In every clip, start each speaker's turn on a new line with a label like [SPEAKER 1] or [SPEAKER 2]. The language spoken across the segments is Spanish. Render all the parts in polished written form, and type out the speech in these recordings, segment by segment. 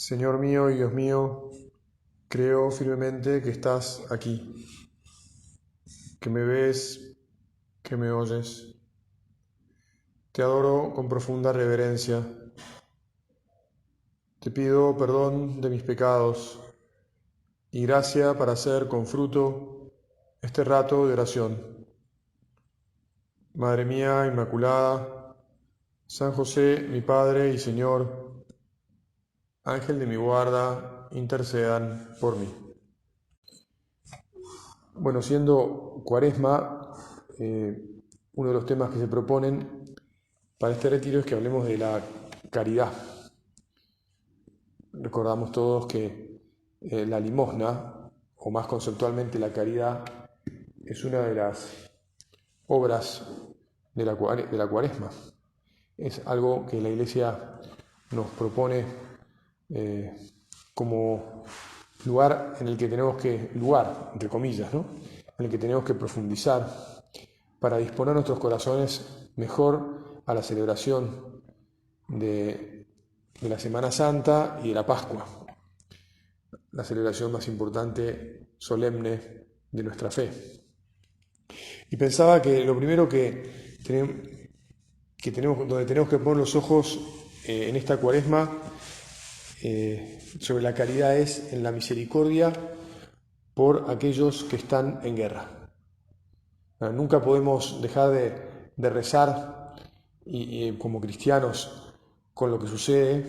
[SPEAKER 1] Señor mío y Dios mío, creo firmemente que estás aquí, que me ves, que me oyes. Te adoro con profunda reverencia. Te pido perdón de mis pecados y gracia para hacer con fruto este rato de oración. Madre mía Inmaculada, San José, mi Padre y Señor, Ángel de mi guarda, intercedan por mí. Bueno, siendo Cuaresma, uno de los temas que se proponen para este retiro es que hablemos de la caridad. Recordamos todos que la limosna, o más conceptualmente la caridad, es una de las obras de la Cuaresma. Es algo que la Iglesia nos propone como lugar en el que tenemos que, lugar, entre comillas, ¿no? En el que tenemos que profundizar para disponer nuestros corazones mejor a la celebración de la Semana Santa y de la Pascua, la celebración más importante, solemne de nuestra fe. Y pensaba que lo primero donde tenemos que poner los ojos en esta Cuaresma sobre la caridad es en la misericordia por aquellos que están en guerra. Nunca podemos dejar de rezar como cristianos con lo que sucede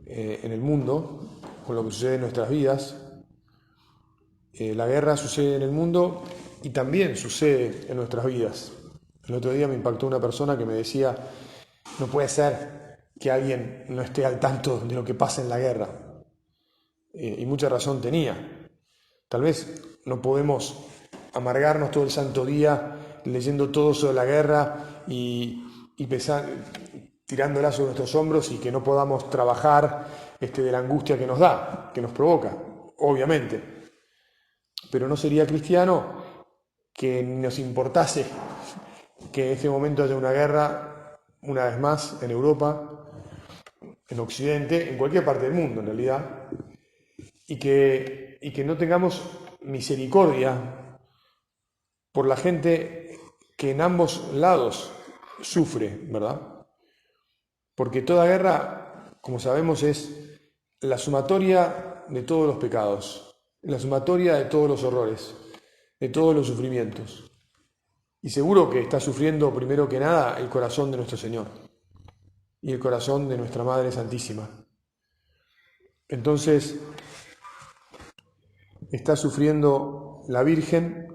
[SPEAKER 1] en el mundo, con lo que sucede en nuestras vidas. La guerra sucede en el mundo y también sucede en nuestras vidas. El otro día me impactó una persona que me decía, no puede ser que alguien no esté al tanto de lo que pasa en la guerra. Y mucha razón tenía. Tal vez no podemos amargarnos todo el santo día leyendo todo sobre la guerra y tirándola sobre nuestros hombros y que no podamos trabajar de la angustia que nos da, que nos provoca, obviamente. Pero no sería cristiano que nos importase que en este momento haya una guerra, una vez más, en Europa, en Occidente, en cualquier parte del mundo en realidad, y que no tengamos misericordia por la gente que en ambos lados sufre, ¿verdad? Porque toda guerra, como sabemos, es la sumatoria de todos los pecados, la sumatoria de todos los horrores, de todos los sufrimientos. Y seguro que está sufriendo primero que nada el corazón de nuestro Señor y el corazón de nuestra Madre Santísima. Entonces, está sufriendo la Virgen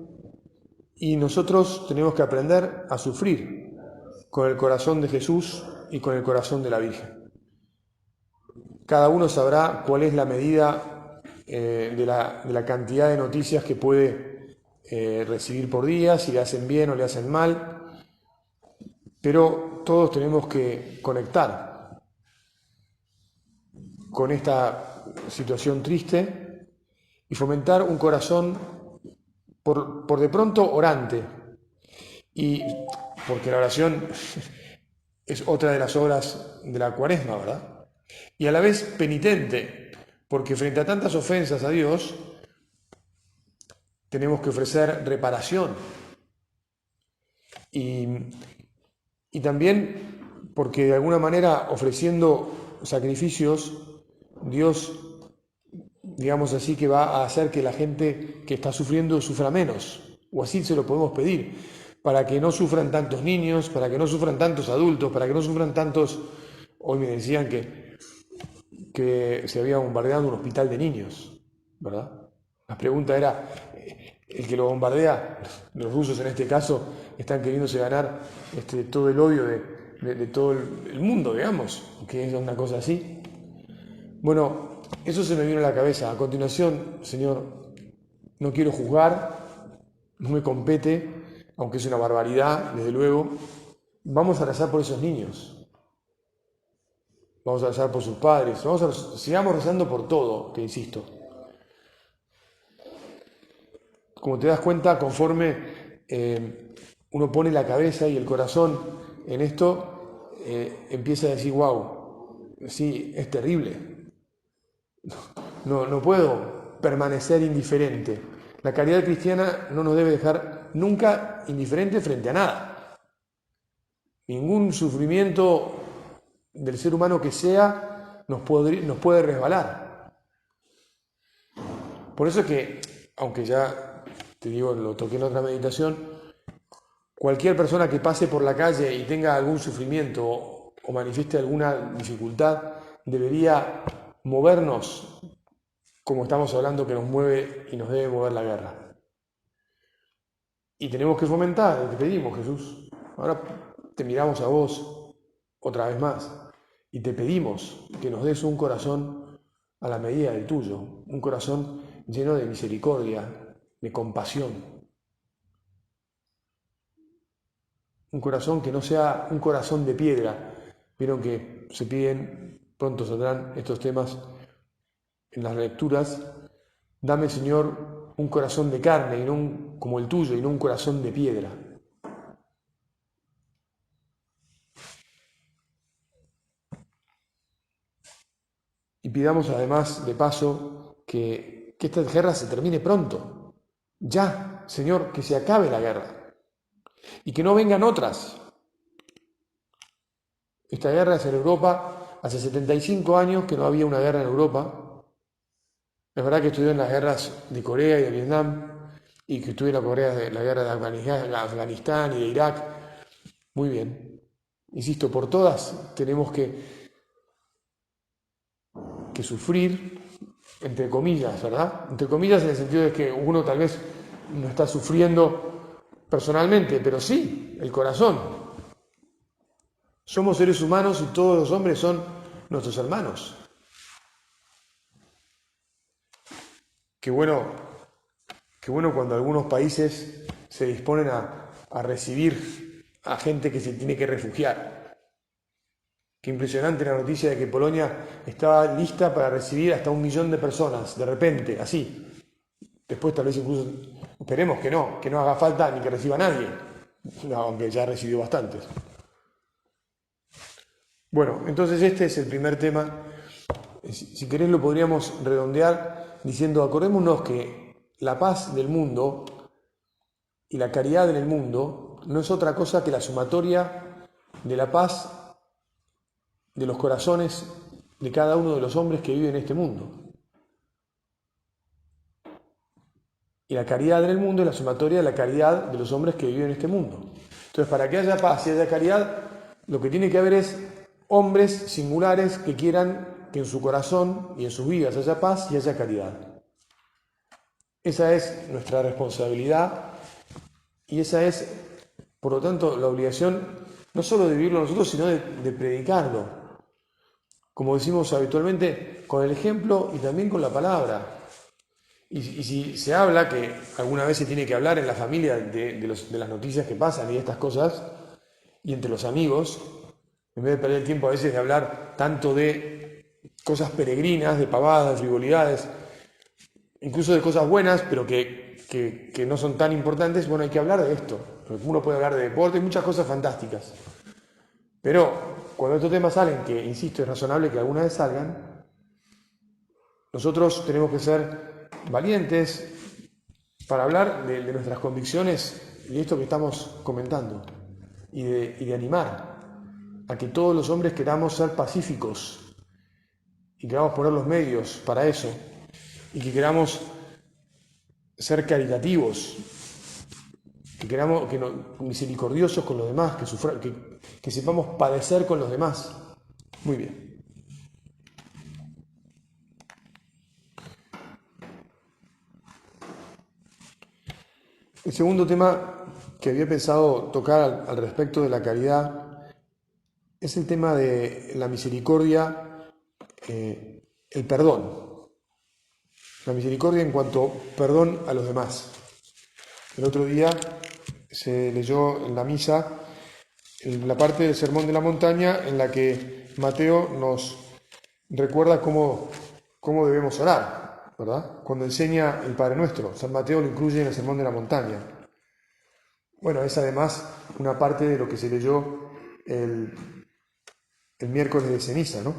[SPEAKER 1] y nosotros tenemos que aprender a sufrir con el corazón de Jesús y con el corazón de la Virgen. Cada uno sabrá cuál es la medida de la cantidad de noticias que puede recibir por día, si le hacen bien o le hacen mal, pero todos tenemos que conectar con esta situación triste y fomentar un corazón por de pronto orante, y porque la oración es otra de las obras de la Cuaresma, ¿verdad? Y a la vez penitente, porque frente a tantas ofensas a Dios tenemos que ofrecer reparación. Y también porque de alguna manera ofreciendo sacrificios, Dios, digamos así, que va a hacer que la gente que está sufriendo sufra menos, o así se lo podemos pedir, para que no sufran tantos niños, para que no sufran tantos adultos, para que no sufran tantos... Hoy me decían que se había bombardeado un hospital de niños, ¿verdad? La pregunta era, el que lo bombardea, los rusos en este caso, están queriéndose ganar todo el odio de todo el mundo, digamos, que es una cosa así. Bueno, eso se me vino a la cabeza. A continuación, Señor, no quiero juzgar, no me compete, aunque es una barbaridad, desde luego. Vamos a rezar por esos niños. Vamos a rezar por sus padres. Sigamos rezando por todo, te insisto. Como te das cuenta, conforme uno pone la cabeza y el corazón en esto, empieza a decir, wow, sí, es terrible. No puedo permanecer indiferente. La caridad cristiana no nos debe dejar nunca indiferente frente a nada. Ningún sufrimiento del ser humano que sea nos puede resbalar. Por eso es que, aunque ya te digo, lo toqué en otra meditación, cualquier persona que pase por la calle y tenga algún sufrimiento o manifieste alguna dificultad, debería movernos, como estamos hablando, que nos mueve y nos debe mover la guerra. Y tenemos que fomentar, te pedimos, Jesús. Ahora te miramos a vos otra vez más y te pedimos que nos des un corazón a la medida del tuyo, un corazón lleno de misericordia, de compasión. Un corazón que no sea un corazón de piedra. Vieron que se piden, pronto saldrán estos temas en las lecturas. Dame, Señor, un corazón de carne y no como el tuyo y no un corazón de piedra. Y pidamos además, de paso, que esta guerra se termine pronto. Ya, Señor, que se acabe la guerra. Y que no vengan otras. Esta guerra es en Europa. Hace 75 años que no había una guerra en Europa. Es verdad que estudió en las guerras de Corea y de Vietnam, y que estudió en la guerra de Afganistán y de Irak. Muy bien. Insisto, por todas tenemos que sufrir, entre comillas, ¿verdad? Entre comillas en el sentido de que uno tal vez no está sufriendo personalmente, pero sí, el corazón. Somos seres humanos y todos los hombres son nuestros hermanos. Qué bueno cuando algunos países se disponen a recibir a gente que se tiene que refugiar. Qué impresionante la noticia de que Polonia estaba lista para recibir hasta 1 millón de personas, de repente, así. Después tal vez incluso, esperemos que no haga falta ni que reciba a nadie, aunque ya recibió bastantes. Bueno, entonces este es el primer tema. Si querés lo podríamos redondear diciendo, acordémonos que la paz del mundo y la caridad en el mundo no es otra cosa que la sumatoria de la paz de los corazones de cada uno de los hombres que viven en este mundo. Y la caridad en el mundo es la sumatoria de la caridad de los hombres que viven en este mundo. Entonces, para que haya paz y haya caridad, lo que tiene que haber es hombres singulares que quieran que en su corazón y en sus vidas haya paz y haya caridad. Esa es nuestra responsabilidad y esa es, por lo tanto, la obligación no solo de vivirlo nosotros, sino de predicarlo. Como decimos habitualmente, con el ejemplo y también con la palabra. Y si se habla, que alguna vez se tiene que hablar en la familia de las noticias que pasan y de estas cosas, y entre los amigos, en vez de perder el tiempo a veces de hablar tanto de cosas peregrinas, de pavadas, de frivolidades, incluso de cosas buenas, pero que no son tan importantes, bueno, hay que hablar de esto. Uno puede hablar de deporte y muchas cosas fantásticas. Pero cuando estos temas salen, que insisto, es razonable que alguna vez salgan, nosotros tenemos que ser valientes para hablar de nuestras convicciones y de esto que estamos comentando y de animar a que todos los hombres queramos ser pacíficos y queramos poner los medios para eso y que queramos ser caritativos, que queramos misericordiosos con los demás, que sepamos padecer con los demás. Muy bien. El segundo tema que había pensado tocar al respecto de la caridad es el tema de la misericordia, el perdón. La misericordia en cuanto perdón a los demás. El otro día se leyó en la misa la parte del Sermón de la Montaña en la que Mateo nos recuerda cómo debemos orar, ¿verdad? Cuando enseña el Padre Nuestro. San Mateo lo incluye en el Sermón de la Montaña. Bueno, es además una parte de lo que se leyó el miércoles de ceniza, ¿no?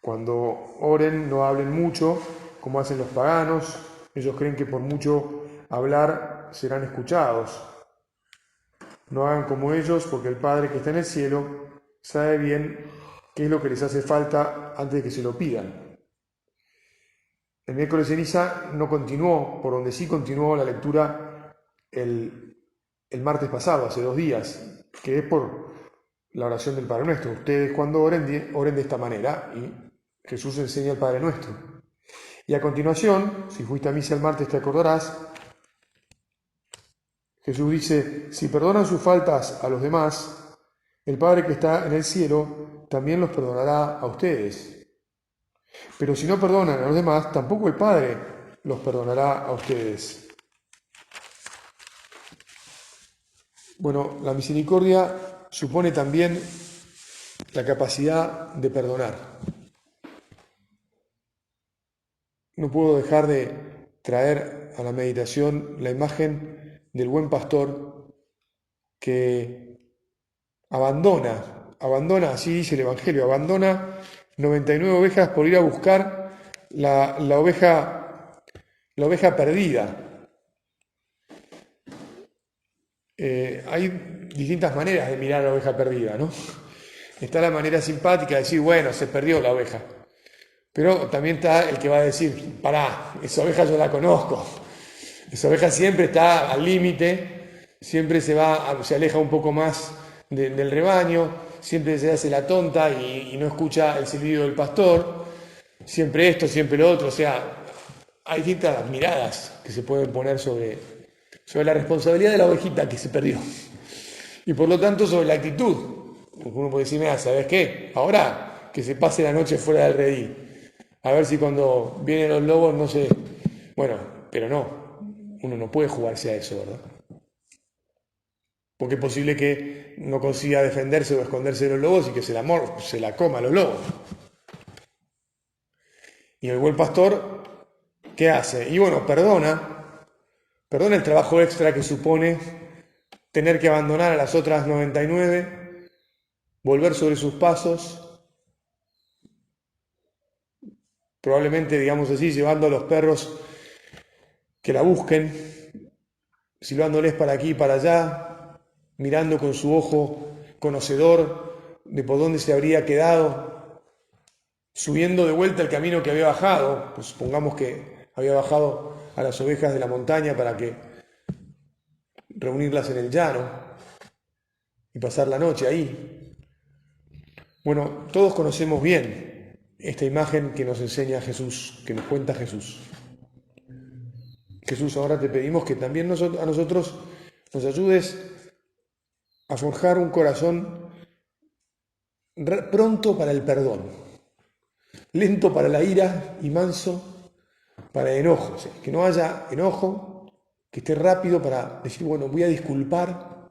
[SPEAKER 1] Cuando oren no hablen mucho, como hacen los paganos. Ellos creen que por mucho hablar serán escuchados. No hagan como ellos, porque el Padre que está en el cielo sabe bien qué es lo que les hace falta antes de que se lo pidan. El miércoles de ceniza no continuó, por donde sí continuó la lectura el martes pasado, hace 2 días, que es por la oración del Padre Nuestro. Ustedes cuando oren, oren de esta manera, y Jesús enseña el Padre Nuestro. Y a continuación, si fuiste a misa el martes te acordarás, Jesús dice, si perdonan sus faltas a los demás, el Padre que está en el cielo también los perdonará a ustedes. Pero si no perdonan a los demás, tampoco el Padre los perdonará a ustedes. Bueno, la misericordia supone también la capacidad de perdonar. No puedo dejar de traer a la meditación la imagen del buen pastor que abandona, así dice el Evangelio, abandona 99 ovejas por ir a buscar la oveja perdida. Hay distintas maneras de mirar a la oveja perdida, ¿no? Está la manera simpática de decir, bueno, se perdió la oveja. Pero también está el que va a decir, pará, esa oveja yo la conozco. Esa oveja siempre está al límite, siempre se aleja un poco más del rebaño, siempre se hace la tonta y no escucha el silbido del pastor, siempre esto, siempre lo otro. O sea, hay distintas miradas que se pueden poner sobre la responsabilidad de la ovejita que se perdió. Y por lo tanto sobre la actitud. Uno puede decir, mira, ¿sabes qué? Ahora que se pase la noche fuera del redil. A ver si cuando vienen los lobos, no sé. Bueno, pero no. Uno no puede jugarse a eso, ¿verdad? Porque es posible que no consiga defenderse o esconderse de los lobos y que se la coma a los lobos. Y el buen pastor, ¿qué hace? Y bueno, perdona el trabajo extra que supone tener que abandonar a las otras 99, volver sobre sus pasos, probablemente, digamos así, llevando a los perros que la busquen, silbándoles para aquí y para allá, mirando con su ojo conocedor de por dónde se habría quedado, subiendo de vuelta el camino que había bajado, pues supongamos que había bajado a las ovejas de la montaña para que reunirlas en el llano y pasar la noche ahí. Bueno, todos conocemos bien esta imagen que nos enseña Jesús, que nos cuenta Jesús. Jesús, ahora te pedimos que también a nosotros nos ayudes a forjar un corazón pronto para el perdón, lento para la ira y manso para el enojo. O sea, que no haya enojo, que esté rápido para decir, bueno, voy a disculpar.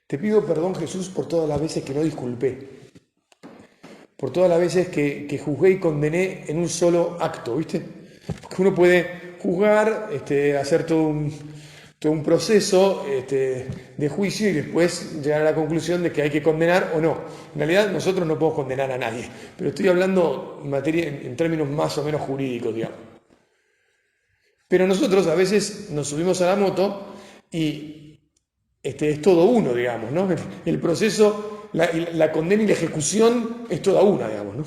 [SPEAKER 1] Te pido perdón, Jesús, por todas las veces que no disculpé, por todas las veces que juzgué y condené en un solo acto, ¿viste? Porque uno puede juzgar, hacer todo un proceso de juicio y después llegar a la conclusión de que hay que condenar o no. En realidad nosotros no podemos condenar a nadie, pero estoy hablando en términos más o menos jurídicos, digamos. Pero nosotros a veces nos subimos a la moto y es todo uno, digamos, ¿no? El proceso, la condena y la ejecución es toda una, digamos, ¿no?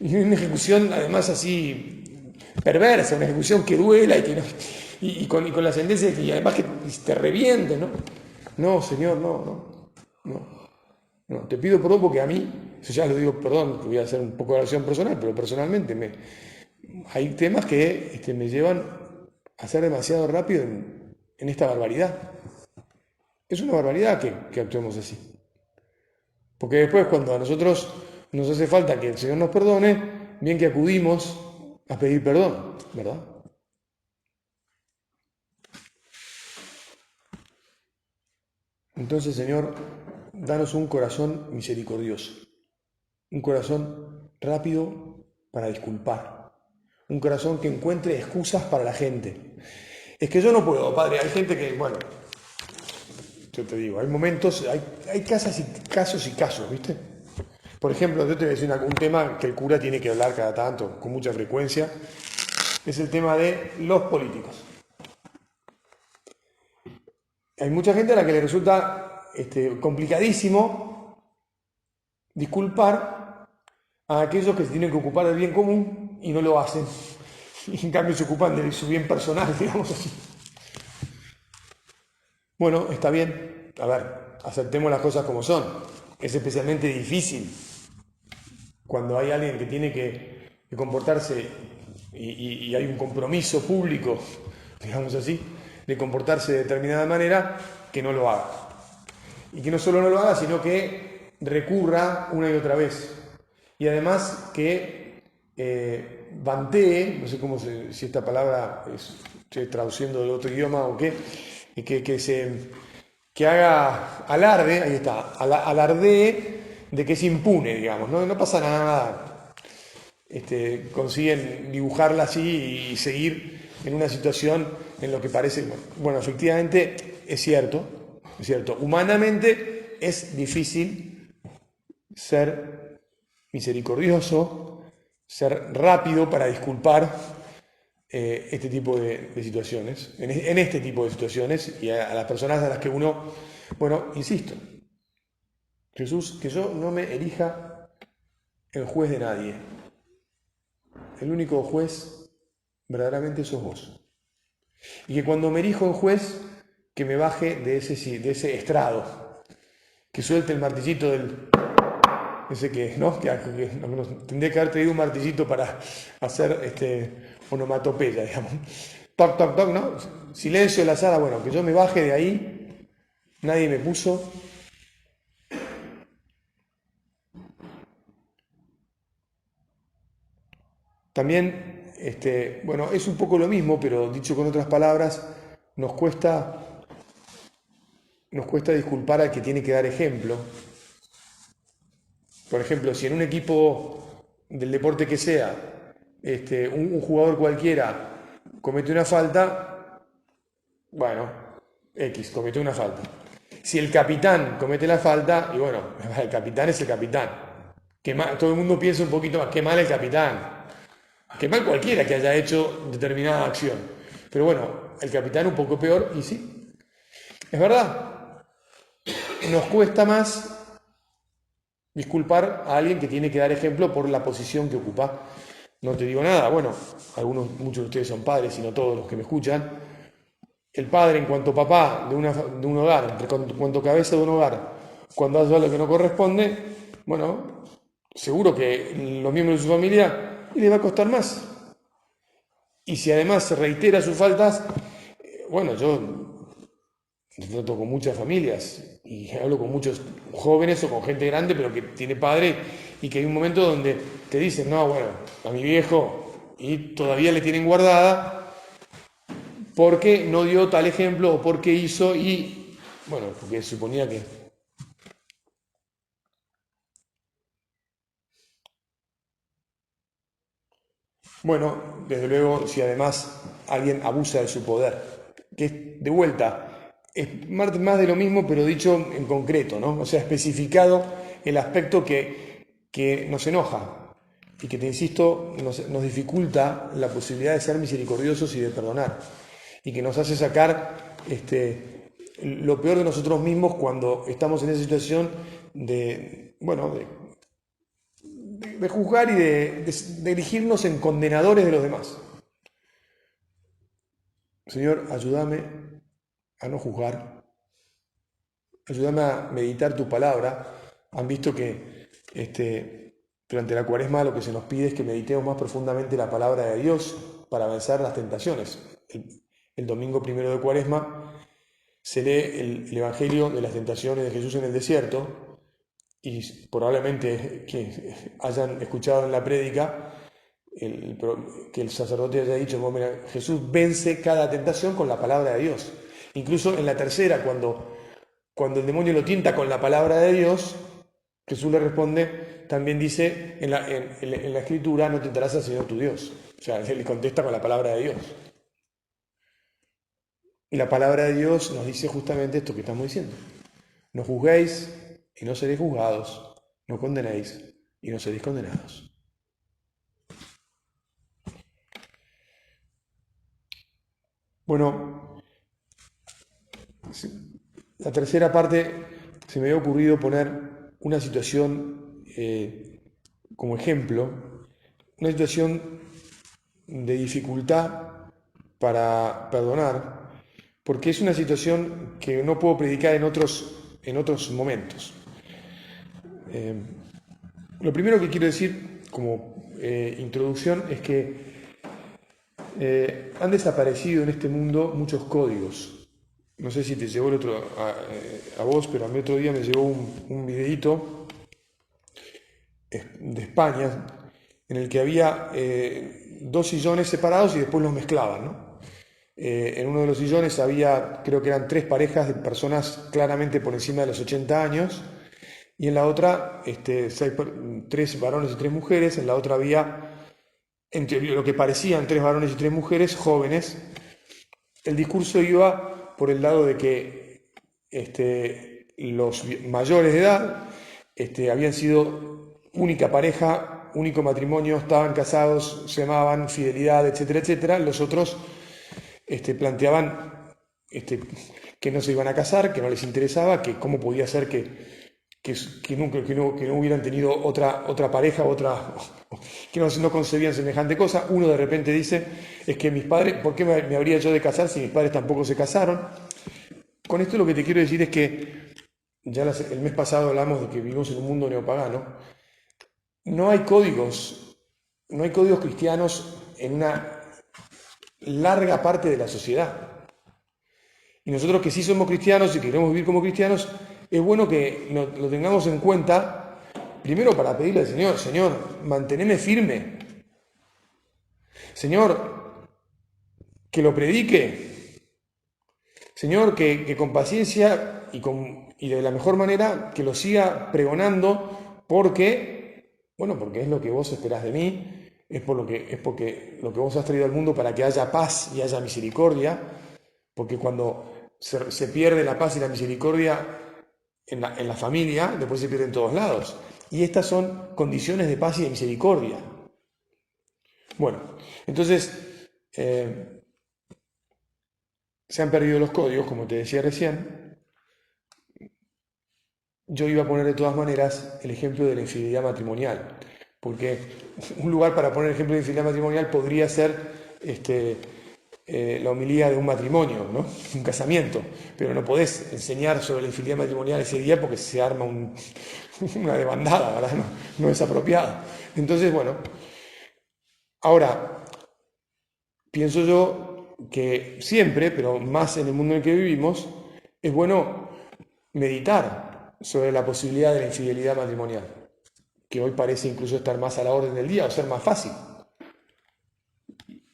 [SPEAKER 1] Y una ejecución además así perversa, una ejecución que duela y con la sentencia y además que te reviente, ¿no? No, Señor, no. Te pido perdón porque a mí, eso ya lo digo, perdón, voy a hacer un poco de oración personal, pero personalmente hay temas que me llevan a ser demasiado rápido en esta barbaridad. Es una barbaridad que actuemos así. Porque después cuando a nosotros nos hace falta que el Señor nos perdone, bien que acudimos a pedir perdón, ¿verdad? Entonces, Señor, danos un corazón misericordioso, un corazón rápido para disculpar, un corazón que encuentre excusas para la gente. Es que yo no puedo, Padre, hay gente que, bueno, yo te digo, hay momentos, hay casos y casos, ¿viste? Por ejemplo, yo te voy a decir un tema que el cura tiene que hablar cada tanto, con mucha frecuencia, es el tema de los políticos. Hay mucha gente a la que le resulta complicadísimo disculpar a aquellos que se tienen que ocupar del bien común y no lo hacen. Y en cambio se ocupan de su bien personal, digamos así. Bueno, está bien. A ver, aceptemos las cosas como son. Es especialmente difícil cuando hay alguien que tiene que comportarse y hay un compromiso público, digamos así, de comportarse de determinada manera, que no lo haga. Y que no solo no lo haga, sino que recurra una y otra vez. Y además que bantee, no sé si esta palabra estoy traduciendo del otro idioma o qué, que haga alarde, ahí está, alardee de que es impune, digamos, no pasa nada. Consiguen dibujarla así y seguir en una situación en lo que parece, bueno, efectivamente es cierto, humanamente es difícil ser misericordioso, ser rápido para disculpar este tipo de situaciones, en este tipo de situaciones y a las personas a las que uno, bueno, insisto, Jesús, que yo no me elija el juez de nadie. El único juez verdaderamente sos vos. Y que cuando me elijo en juez, que me baje de ese estrado, que suelte el martillito ese que, ¿no? Tendría que haber traído un martillito para hacer onomatopeya, digamos. Toc, toc, toc, ¿no? Silencio en la sala, bueno, que yo me baje de ahí, nadie me puso. También, bueno, es un poco lo mismo, pero dicho con otras palabras, nos cuesta disculpar al que tiene que dar ejemplo. Por ejemplo, si en un equipo del deporte que sea, un jugador cualquiera comete una falta, bueno, X, comete una falta. Si el capitán comete la falta, y bueno, el capitán es el capitán. Todo el mundo piensa un poquito más, qué mal el capitán. Qué mal cualquiera que haya hecho determinada acción. Pero bueno, el capitán un poco peor, y sí. Es verdad, nos cuesta más disculpar a alguien que tiene que dar ejemplo por la posición que ocupa. No te digo nada, bueno, muchos de ustedes son padres, sino todos los que me escuchan. El padre en cuanto papá de un hogar, en cuanto cabeza de un hogar, cuando hace algo que no corresponde, bueno, seguro que los miembros de su familia les va a costar más. Y si además se reitera sus faltas, bueno, yo trato con muchas familias y hablo con muchos jóvenes o con gente grande, pero que tiene padre y que hay un momento donde te dicen, no, bueno, a mi viejo y todavía le tienen guardada porque no dio tal ejemplo o porque hizo y, bueno, porque suponía que... Bueno, desde luego, si además alguien abusa de su poder, que es de vuelta, es más de lo mismo, pero dicho en concreto, ¿no? O sea, especificado el aspecto que nos enoja y que, te insisto, nos dificulta la posibilidad de ser misericordiosos y de perdonar, y que nos hace sacar lo peor de nosotros mismos cuando estamos en esa situación de, bueno, de juzgar y de erigirnos en condenadores de los demás. Señor, ayúdame a no juzgar, ayúdame a meditar tu palabra. Han visto que durante la cuaresma lo que se nos pide es que meditemos más profundamente la palabra de Dios para vencer las tentaciones. El domingo primero de cuaresma se lee el Evangelio de las tentaciones de Jesús en el desierto y probablemente que hayan escuchado en la prédica que el sacerdote haya dicho, bueno, mira, Jesús vence cada tentación con la palabra de Dios. Incluso en la tercera, cuando el demonio lo tienta con la palabra de Dios, Jesús le responde, también dice en la escritura, no tentarás al Señor tu Dios. O sea, él le contesta con la palabra de Dios. Y la palabra de Dios nos dice justamente esto que estamos diciendo. No juzguéis y no seréis juzgados. No condenéis y no seréis condenados. Bueno, la tercera parte se me había ocurrido poner una situación como ejemplo, una situación de dificultad para perdonar, porque es una situación que no puedo predicar en otros momentos. Eh, lo primero que quiero decir como introducción es que han desaparecido en este mundo muchos códigos. No sé si te llegó el otro a vos, pero a mí otro día me llegó un videíto de España en el que había dos sillones separados y después los mezclaban, ¿no? En uno de los sillones había, creo que eran tres parejas de personas claramente por encima de los 80 años, y en la otra, tres varones y tres mujeres. En la otra había, entre lo que parecían tres varones y tres mujeres jóvenes. El discurso iba por el lado de que los mayores de edad habían sido única pareja, único matrimonio, estaban casados, se amaban, fidelidad, etcétera, etcétera. Los otros planteaban que no se iban a casar, que no les interesaba, que cómo podía ser que no hubieran tenido otra pareja, que no concebían semejante cosa. Uno de repente dice, es que mis padres, ¿por qué me habría yo de casar si mis padres tampoco se casaron? Con esto lo que te quiero decir es que ya el mes pasado hablamos de que vivimos en un mundo neopagano. No hay códigos, no hay códigos cristianos en una larga parte de la sociedad. Y nosotros que sí somos cristianos y queremos vivir como cristianos, es bueno que lo tengamos en cuenta, primero para pedirle al Señor, Señor, manteneme firme. Señor, que lo predique. Señor, que con paciencia y de la mejor manera que lo siga pregonando, porque es lo que vos esperás de mí, es porque lo que vos has traído al mundo para que haya paz y haya misericordia, porque cuando se pierde la paz y la misericordia en la familia, después se pierde en todos lados. Y estas son condiciones de paz y de misericordia. Bueno, entonces se han perdido los códigos, como te decía recién. Yo iba a poner de todas maneras el ejemplo de la infidelidad matrimonial, porque un lugar para poner el ejemplo de infidelidad matrimonial podría ser la homilía de un matrimonio, ¿no? Un casamiento, pero no podés enseñar sobre la infidelidad matrimonial ese día porque se arma una demandada, ¿verdad? No es apropiado. Entonces, bueno, ahora, pienso yo que siempre, pero más en el mundo en el que vivimos, es bueno meditar sobre la posibilidad de la infidelidad matrimonial, que hoy parece incluso estar más a la orden del día o ser más fácil,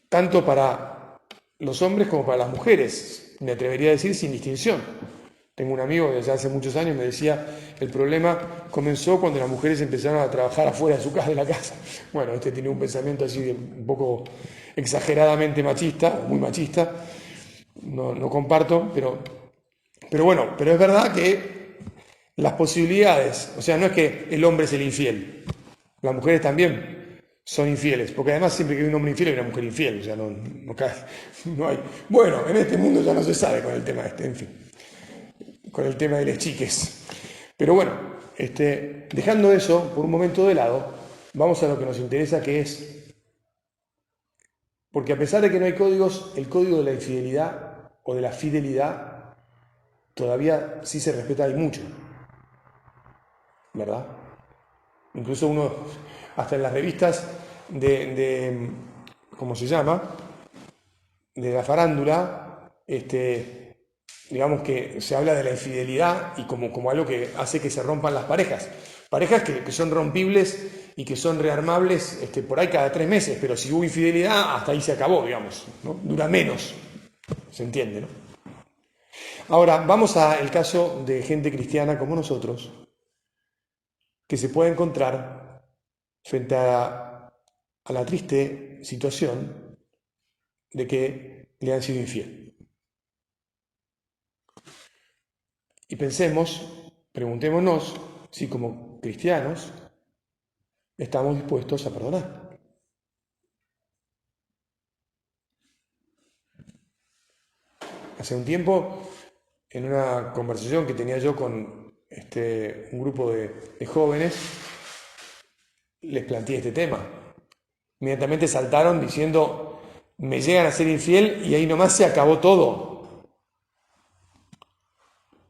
[SPEAKER 1] tanto para los hombres como para las mujeres, me atrevería a decir sin distinción. Tengo un amigo que desde hace muchos años me decía, el problema comenzó cuando las mujeres empezaron a trabajar afuera de la casa. Bueno, tiene un pensamiento así de un poco exageradamente machista, muy machista, no comparto, pero bueno, pero es verdad que las posibilidades, o sea, no es que el hombre es el infiel, las mujeres también son infieles, porque además siempre que hay un hombre infiel hay una mujer infiel, o sea, no hay. Bueno, en este mundo ya no se sabe con el tema en fin, con el tema de las chiques. Pero bueno, dejando eso por un momento de lado, vamos a lo que nos interesa, que es, porque a pesar de que no hay códigos, el código de la infidelidad o de la fidelidad todavía sí se respeta y mucho, ¿verdad? Incluso uno, hasta en las revistas ¿cómo se llama? De la farándula, digamos que se habla de la infidelidad y como algo que hace que se rompan las parejas. Parejas que son rompibles y que son rearmables por ahí cada 3 meses, pero si hubo infidelidad, hasta ahí se acabó, digamos, ¿no? Dura menos, se entiende, ¿no? Ahora, vamos al caso de gente cristiana como nosotros, que se puede encontrar frente a la triste situación de que le han sido infiel. Y preguntémonos si como cristianos estamos dispuestos a perdonar. Hace un tiempo, en una conversación que tenía yo con un grupo de jóvenes, les planteé este tema. Inmediatamente saltaron diciendo, me llegan a ser infiel y ahí nomás se acabó todo.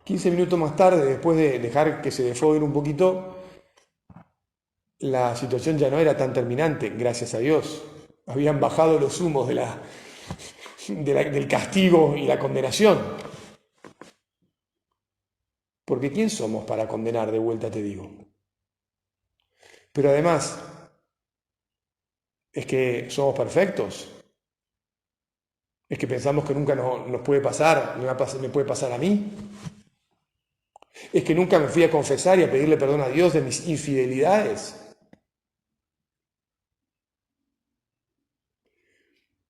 [SPEAKER 1] 15 minutos más tarde, después de dejar que se desfoguen un poquito, la situación ya no era tan terminante, gracias a Dios. Habían bajado los humos del castigo y la condenación. Porque ¿quién somos para condenar? De vuelta te digo. Pero además, ¿es que somos perfectos? ¿Es que pensamos que nunca nos puede pasar, me puede pasar a mí? ¿Es que nunca me fui a confesar y a pedirle perdón a Dios de mis infidelidades?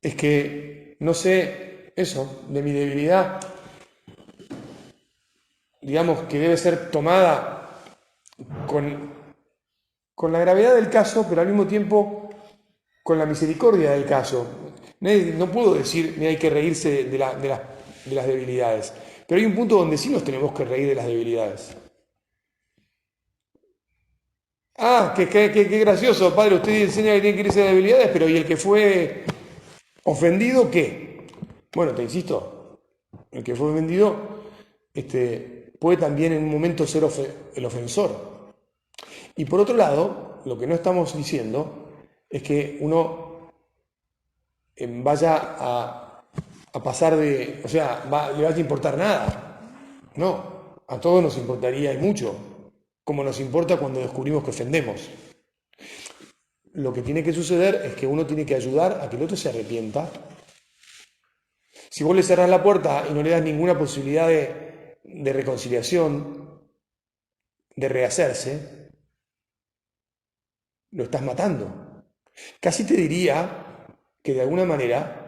[SPEAKER 1] Es que no sé eso, de mi debilidad, digamos que debe ser tomada con la gravedad del caso, pero al mismo tiempo con la misericordia del caso. No puedo decir, mira, hay que reírse de las debilidades, pero hay un punto donde sí nos tenemos que reír de las debilidades. Ah, qué gracioso, padre, usted enseña que tiene que irse de debilidades, pero ¿y el que fue ofendido qué? Bueno, te insisto, el que fue ofendido puede también en un momento ser el ofensor. Y por otro lado, lo que no estamos diciendo es que uno vaya a pasar o sea, le vaya a importar nada. No, a todos nos importaría y mucho, como nos importa cuando descubrimos que ofendemos. Lo que tiene que suceder es que uno tiene que ayudar a que el otro se arrepienta. Si vos le cerrás la puerta y no le das ninguna posibilidad de reconciliación, de rehacerse, lo estás matando. Casi te diría que de alguna manera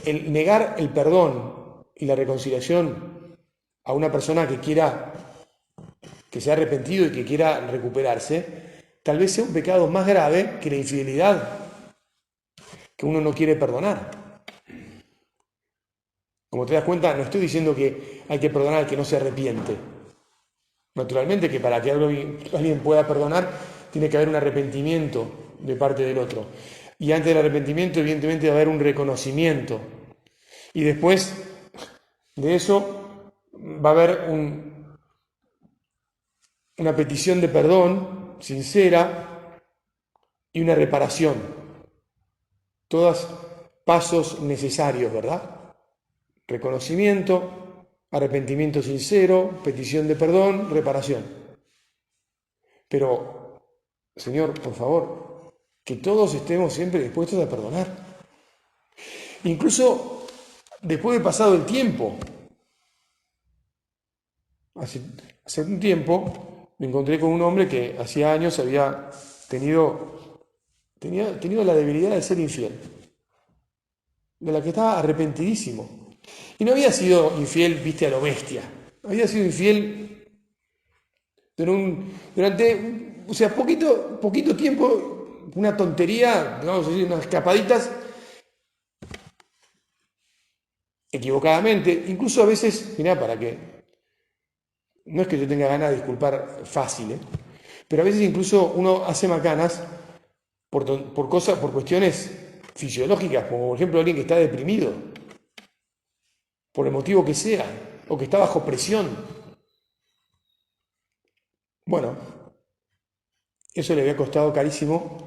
[SPEAKER 1] el negar el perdón y la reconciliación a una persona que se ha arrepentido y que quiera recuperarse, tal vez sea un pecado más grave que la infidelidad que uno no quiere perdonar. Como te das cuenta, no estoy diciendo que hay que perdonar al que no se arrepiente. Naturalmente que para que alguien pueda perdonar, tiene que haber un arrepentimiento de parte del otro. Y antes del arrepentimiento, evidentemente, va a haber un reconocimiento. Y después de eso, va a haber una petición de perdón sincera y una reparación. Todos pasos necesarios, ¿verdad? Reconocimiento, arrepentimiento sincero, petición de perdón, reparación. Pero, Señor, por favor, que todos estemos siempre dispuestos a perdonar. Incluso después de pasado el tiempo. Hace un tiempo me encontré con un hombre que hacía años había tenido la debilidad de ser infiel, de la que estaba arrepentidísimo. Y no había sido infiel, viste, a lo bestia. Había sido infiel durante o sea, poquito tiempo, una tontería, vamos a decir, unas escapaditas, equivocadamente. Incluso a veces, mirá, para que, no es que yo tenga ganas de disculpar fácil, pero a veces incluso uno hace macanas por cuestiones fisiológicas, como por ejemplo alguien que está deprimido, por el motivo que sea, o que está bajo presión. Bueno, eso le había costado carísimo,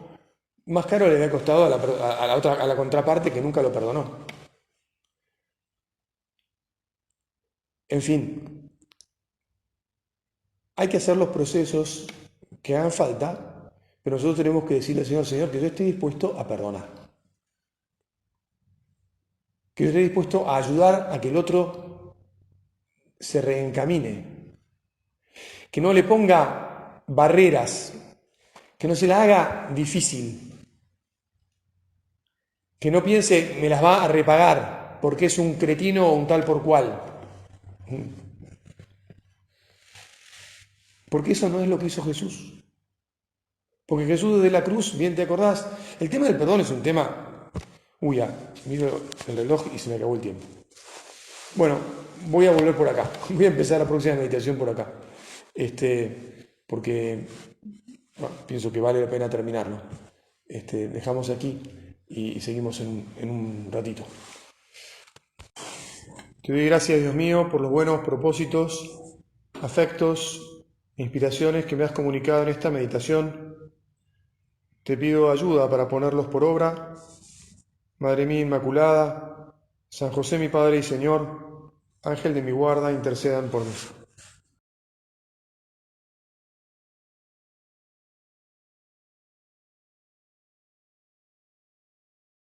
[SPEAKER 1] más caro le había costado a la contraparte que nunca lo perdonó. En fin, hay que hacer los procesos que hagan falta, pero nosotros tenemos que decirle al Señor, Señor, que yo esté dispuesto a perdonar. Que yo esté dispuesto a ayudar a que el otro se reencamine. Que no le ponga barreras, que no se la haga difícil. Que no piense, me las va a repagar, porque es un cretino o un tal por cual. Porque eso no es lo que hizo Jesús. Porque Jesús desde la cruz, bien te acordás, el tema del perdón es un tema... Uy, ya, miro el reloj y se me acabó el tiempo. Bueno, voy a volver por acá. Voy a empezar la próxima meditación por acá. Porque bueno, pienso que vale la pena terminarlo. Dejamos aquí y seguimos en un ratito. Te doy gracias, Dios mío, por los buenos propósitos, afectos e inspiraciones que me has comunicado en esta meditación. Te pido ayuda para ponerlos por obra. Madre mía Inmaculada, San José mi Padre y Señor, Ángel de mi guarda, intercedan por mí.